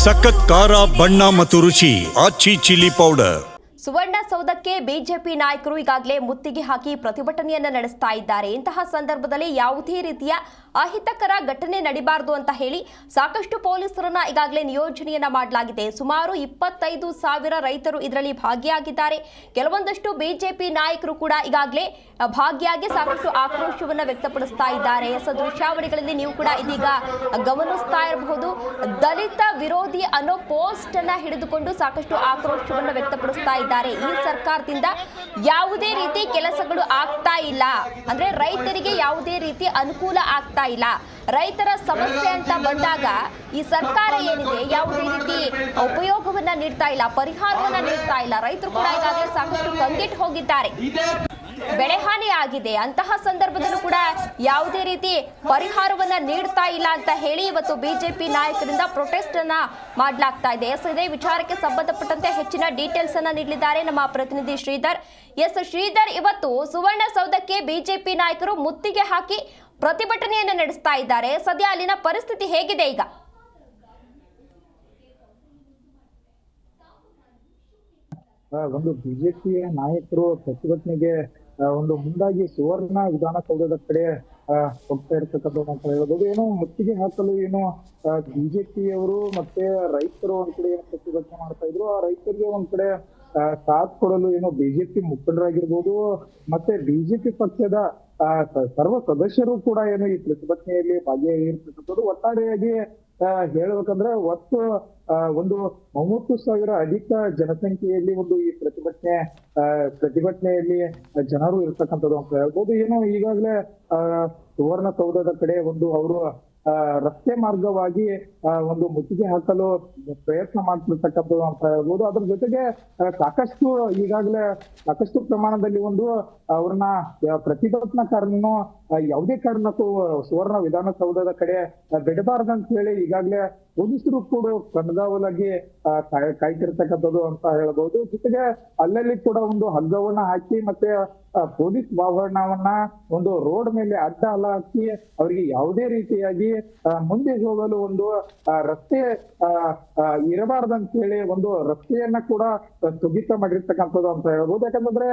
ಸಖತ್ ಖಾರ ಬಣ್ಣ ಮತ್ತು ರುಚಿ ಆಚಿ ಚಿಲ್ಲಿ ಪೌಡರ್. ಸುವರ್ಣಸೌಧಕ್ಕೆ ಬಿಜೆಪಿ ನಾಯಕರು ಈಗಾಗಲೇ ಮುತ್ತಿಗೆ ಹಾಕಿ ಪ್ರತಿಭಟನೆಯನ್ನ ನಡೆಸ್ತಾ ಇದ್ದಾರೆ. ಇಂತಹ ಸಂದರ್ಭದಲ್ಲಿ ಯಾವುದೇ ರೀತಿಯ ಅಹಿತಕರ ಘಟನೆ ನಡೀಬಾರದು ಅಂತ ಹೇಳಿ ಸಾಕಷ್ಟು ಪೊಲೀಸರನ್ನ ಈಗಾಗಲೇ ನಿಯೋಜನೆಯನ್ನ ಮಾಡಲಾಗಿದೆ. ಸುಮಾರು 25,000 ರೈತರು ಇದರಲ್ಲಿ ಭಾಗಿಯಾಗಿದ್ದಾರೆ. ಕೆಲವೊಂದಷ್ಟು ಬಿಜೆಪಿ ನಾಯಕರು ಕೂಡ ಈಗಾಗಲೇ ಭಾಗಿಯಾಗಿ ಸಾಕಷ್ಟು ಆಕ್ರೋಶವನ್ನ ವ್ಯಕ್ತಪಡಿಸ್ತಾ ಇದ್ದಾರೆ. ದೃಶ್ಯಾವಳಿಗಳಲ್ಲಿ ನೀವು ಕೂಡ ಇದೀಗ ಗಮನಿಸ್ತಾ ಇರಬಹುದು. ದಲಿತ ವಿರೋಧಿ ಅನ್ನೋ ಪೋಸ್ಟ್ ಅನ್ನ ಹಿಡಿದುಕೊಂಡು ಸಾಕಷ್ಟು ಆಕ್ರೋಶವನ್ನ ವ್ಯಕ್ತಪಡಿಸ್ತಾ ಇದ್ದಾರೆ. ಈ ಸರ್ಕಾರದಿಂದ ಯಾವುದೇ ರೀತಿ ಕೆಲಸಗಳು ಆಗ್ತಾ ಇಲ್ಲ, ಅಂದ್ರೆ ರೈತರಿಗೆ ಯಾವುದೇ ರೀತಿ ಅನುಕೂಲ ಆಗ್ತಾ ಇಲ್ಲ. ರೈತರ ಸಮಸ್ಯೆ ಅಂತ ಬಂದಾಗ ಈ ಸರ್ಕಾರ ಏನಿದೆ ಯಾವುದೇ ರೀತಿ ಉಪಯೋಗವನ್ನ ನೀಡ್ತಾ ಇಲ್ಲ, ಪರಿಹಾರವನ್ನ ನೀಡ್ತಾ ಇಲ್ಲ. ರೈತರು ಕೂಡ ಈಗಾಗಲೇ ಸಾಕಷ್ಟು ಕಂಗೆಟ್ಟು ಹೋಗಿದ್ದಾರೆ. ಬೆಳೆ ಹಾನಿ ಆಗಿದೆ. ಅಂತಹ ಸಂದರ್ಭದಲ್ಲೂ ಕೂಡ ಯಾವುದೇ ರೀತಿ ಪರಿಹಾರವನ್ನ ನೀಡ್ತಾ ಇಲ್ಲ ಅಂತ ಹೇಳಿ ಇವತ್ತು ಬಿಜೆಪಿ ನಾಯಕರಿಂದ ಪ್ರೊಟೆಸ್ಟ್ ಅನ್ನ ಮಾಡಲಾಗ್ತಾ ಇದೆ. ಇದೇ ವಿಚಾರಕ್ಕೆ ಸಂಬಂಧಪಟ್ಟಂತೆ ಹೆಚ್ಚಿನ ಡೀಟೇಲ್ಸ್ ಅನ್ನ ನೀಡಲಿದ್ದಾರೆ ನಮ್ಮ ಪ್ರತಿನಿಧಿ ಶ್ರೀಧರ್. ಶ್ರೀಧರ್, ಇವತ್ತು ಸುವರ್ಣಸೌಧಕ್ಕೆ ಬಿಜೆಪಿ ನಾಯಕರು ಮುತ್ತಿಗೆ ಹಾಕಿ ಪ್ರತಿಭಟನೆಯನ್ನ ನಡೆಸ್ತಾ ಇದ್ದಾರೆ. ಸದ್ಯ ಅಲ್ಲಿನ ಪರಿಸ್ಥಿತಿ ಹೇಗಿದೆ ಈಗ? ಒಂದು ಬಿಜೆಪಿಯ ನಾಯಕರು ಪ್ರತಿಭಟನೆಗೆ ಒಂದು ಮುಂದಾಗಿ ಸುವರ್ಣ ವಿಧಾನಸೌಧದ ಕಡೆ ಹೋಗ್ತಾ ಇರ್ತಕ್ಕಂಥದ್ದು ಅಂತ ಹೇಳ್ಬೋದು. ಏನೋ ಮುತ್ತಿಗೆ ಹಾಕಲು ಏನೋ ಬಿಜೆಪಿಯವರು ಮತ್ತೆ ರೈತರು ಒಂದ್ ಕಡೆ ಏನೋ ಪ್ರತಿಭಟನೆ ಮಾಡ್ತಾ ಇದ್ರು. ಆ ರೈತರಿಗೆ ಒಂದ್ ಕಡೆ ಸಾಥ್ ಕೊಡಲು ಏನೋ ಬಿಜೆಪಿ ಮುಖಂಡರಾಗಿರ್ಬೋದು ಮತ್ತೆ ಬಿಜೆಪಿ ಪಕ್ಷದ ಸರ್ವ ಸದಸ್ಯರು ಕೂಡ ಏನು ಈ ಪ್ರತಿಭಟನೆಯಲ್ಲಿ ಭಾಗಿಯಾಗಿರ್ತಕ್ಕಂಥದ್ದು. ಒಟ್ಟಾರೆಯಾಗಿ ಹೇಳ್ಬೇಕಂದ್ರೆ ಒಟ್ಟು ಒಂದು 30,000 ಅಧಿಕ ಜನಸಂಖ್ಯೆಯಲ್ಲಿ ಒಂದು ಈ ಪ್ರತಿಭಟನೆಯಲ್ಲಿ ಜನರು ಇರ್ತಕ್ಕಂಥದ್ದು ಅಂತ ಹೇಳ್ಬೋದು. ಏನೋ ಈಗಾಗಲೇ ಸುವರ್ಣಸೌಧದ ಕಡೆ ಒಂದು ಅವರು ರಸ್ತೆ ಮಾರ್ಗವಾಗಿ ಒಂದು ಮುತ್ತಿಗೆ ಹಾಕಲು ಪ್ರಯತ್ನ ಮಾಡ್ತಿರ್ತಕ್ಕಂಥದ್ದು ಅಂತ ಹೇಳ್ಬೋದು. ಅದ್ರ ಜೊತೆಗೆ ಈಗಾಗಲೇ ಸಾಕಷ್ಟು ಪ್ರಮಾಣದಲ್ಲಿ ಒಂದು ಅವ್ರನ್ನ ಪ್ರತಿಭಟನಾಕಾರನು ಯಾವುದೇ ಕಾರಣಕ್ಕೂ ಸುವರ್ಣ ವಿಧಾನಸೌಧದ ಕಡೆ ಬಿಡಬಾರ್ದಂತ ಹೇಳಿ ಈಗಾಗಲೇ ಪೊಲೀಸರು ಕೂಡ ಕಣ್ಗಾವಲಾಗಿ ಕಾಯ್ತಿರ್ತಕ್ಕಂಥದ್ದು ಅಂತ ಹೇಳ್ಬಹುದು. ಜೊತೆಗೆ ಅಲ್ಲಲ್ಲಿ ಕೂಡ ಒಂದು ಹಗ್ಗವನ್ನ ಹಾಕಿ ಮತ್ತೆ ಪೊಲೀಸ್ ವಾಹನವನ್ನ ಒಂದು ರೋಡ್ ಮೇಲೆ ಅಡ್ಡ ಹಾಕಿ ಅವರಿಗೆ ಯಾವುದೇ ರೀತಿಯಾಗಿ ಮುಂದೆ ಹೋಗಲು ಒಂದು ರಸ್ತೆ ಇರಬಾರ್ದಂತ ಹೇಳಿ ಒಂದು ರಸ್ತೆಯನ್ನ ಕೂಡ ಸ್ಥಗಿತ ಮಾಡಿರ್ತಕ್ಕಂಥದ್ದು ಅಂತ ಹೇಳ್ಬೋದು. ಯಾಕಂತಂದ್ರೆ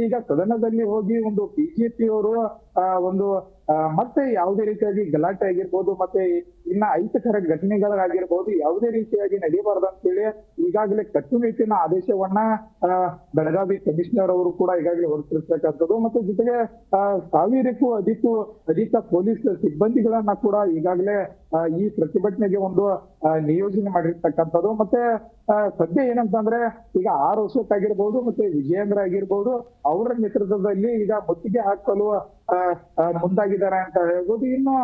ಈಗ ಸದನದಲ್ಲಿ ಹೋಗಿ ಒಂದು ಬಿಜೆಪಿಯವರು ಒಂದು ಮತ್ತೆ ಯಾವುದೇ ರೀತಿಯಾಗಿ ಗಲಾಟೆ ಆಗಿರ್ಬೋದು ಮತ್ತೆ ಇನ್ನ ಅಹಿತಕರ ಘಟನೆಗಳಾಗಿರ್ಬೋದು ಯಾವುದೇ ರೀತಿಯಾಗಿ ನಡೀಬಾರ್ದು ಹೇಳಿ ಈಗಾಗಲೇ ಕಟ್ಟುನಿಟ್ಟಿನ ಆದೇಶವನ್ನ ಬೆಳಗಾವಿ ಕಮಿಷನರ್ ಅವರು ಕೂಡ ಈಗಾಗಲೇ ಹೊರಡಿಸಿರ್ತಕ್ಕಂಥದ್ದು. ಮತ್ತೆ ಜೊತೆಗೆ 1000ಕ್ಕೂ ಅಧಿಕ ಪೊಲೀಸ್ ಸಿಬ್ಬಂದಿಗಳನ್ನ ಕೂಡ ಈಗಾಗಲೇ ಈ ಪ್ರತಿಭಟನೆಗೆ ಒಂದು ನಿಯೋಜನೆ ಮಾಡಿರ್ತಕ್ಕಂಥದ್ದು. ಮತ್ತೆ ಸದ್ಯ ಏನಂತಂದ್ರೆ ಈಗ ಆರ್ ಅಶೋಕ್ ಆಗಿರ್ಬೋದು ಮತ್ತೆ ವಿಜಯೇಂದ್ರ ಆಗಿರ್ಬೋದು ಅವರ ನೇತೃತ್ವದಲ್ಲಿ ಈಗ ಮುತ್ತಿಗೆ ಹಾಕಲು ಮುಂದಾಗಿದ್ದಾರೆ ಅಂತ ಹೇಳ್ಬೋದು. ಇನ್ನು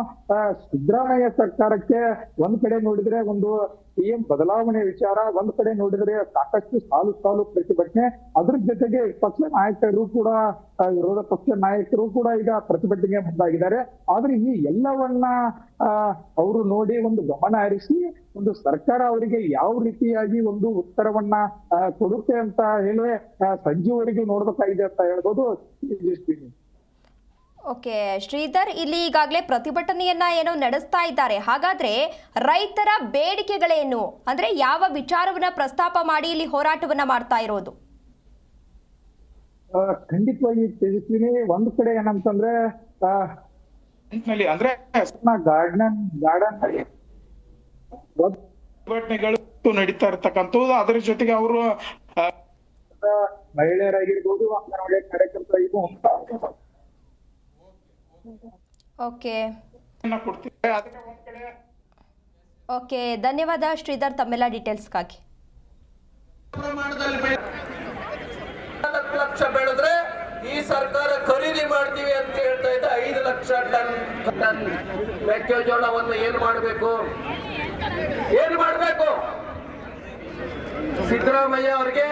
ಸಿದ್ದರಾಮಯ್ಯ ಸರ್ಕಾರಕ್ಕೆ ಒಂದ್ ಕಡೆ ನೋಡಿದ್ರೆ ಒಂದು ಸಿಎಂ ಬದಲಾವಣೆ ವಿಚಾರ, ಒಂದ್ ಕಡೆ ನೋಡಿದ್ರೆ ಸಾಕಷ್ಟು ಸಾಲು ಪ್ರತಿಭಟನೆ. ಅದ್ರ ಜೊತೆಗೆ ಪಕ್ಷ ನಾಯಕರು ಕೂಡ ವಿರೋಧ ಪಕ್ಷ ನಾಯಕರು ಕೂಡ ಈಗ ಪ್ರತಿಭಟನೆಗೆ ಮುಂದಾಗಿದ್ದಾರೆ. ಆದ್ರೆ ಈ ಎಲ್ಲವನ್ನ ಅವರು ನೋಡಿ ಒಂದು ಗಮನ ಹರಿಸಿ ಒಂದು ಸರ್ಕಾರ ಅವರಿಗೆ ಯಾವ ರೀತಿಯಾಗಿ ಒಂದು ಉತ್ತರವನ್ನ ಕೊಡುತ್ತೆ ಅಂತ ಹೇಳಿ ಸಂಜೆವರೆಗೆ ನೋಡ್ಬೇಕಾಗಿದೆ ಅಂತ ಹೇಳ್ಬೋದು. ಓಕೆ ಶ್ರೀಧರ್, ಇಲ್ಲಿ ಈಗಾಗಲೇ ಪ್ರತಿಭಟನೆಯನ್ನ ಏನೋ ನಡೆಸ್ತಾ ಇದ್ದಾರೆ. ಹಾಗಾದ್ರೆ ರೈತರ ಬೇಡಿಕೆಗಳೇನು, ಅಂದ್ರೆ ಯಾವ ವಿಚಾರವನ್ನ ಪ್ರಸ್ತಾಪ ಮಾಡಿ ಇಲ್ಲಿ ಹೋರಾಟವನ್ನ ಮಾಡ್ತಾ ಇರೋದು? ಖಂಡಿತವಾಗಿ ತೇಜಸ್ವಿನಿ, ಒಂದ್ ಕಡೆ ಏನಂತಂದ್ರೆ ಅಂದ್ರೆ ಗಾರ್ಡನ್ ಪ್ರತಿಭಟನೆಗಳು ನಡೀತಾ ಇರ್ತಕ್ಕಂಥದ್ದು. ಅದ್ರ ಜೊತೆಗೆ ಅವರು ಮಹಿಳೆಯರಾಗಿರ್ಬೋದು ಅಂಗನವಾಡಿ ಕಾರ್ಯಕರ್ತರಾಗಿರ್ಬೋದು ಓಕೆ ಧನ್ಯವಾದ ಶ್ರೀಧರ್ ತಮ್ಮೆಲ್ಲ ಡೀಟೇಲ್ಸ್ಗಾಗಿ. ಲಕ್ಷ ಬೆಳೆದ್ರೆ ಈ ಸರ್ಕಾರ ಖರೀದಿ ಮಾಡ್ತೀವಿ ಅಂತ ಹೇಳ್ತಾ ಇದ್ದ 5 ಲಕ್ಷ ಟನ್ ಮೆಕ್ಕೆಜೋಳವನ್ನು ಏನ್ ಮಾಡಬೇಕು ಸಿದ್ದರಾಮಯ್ಯ ಅವರಿಗೆ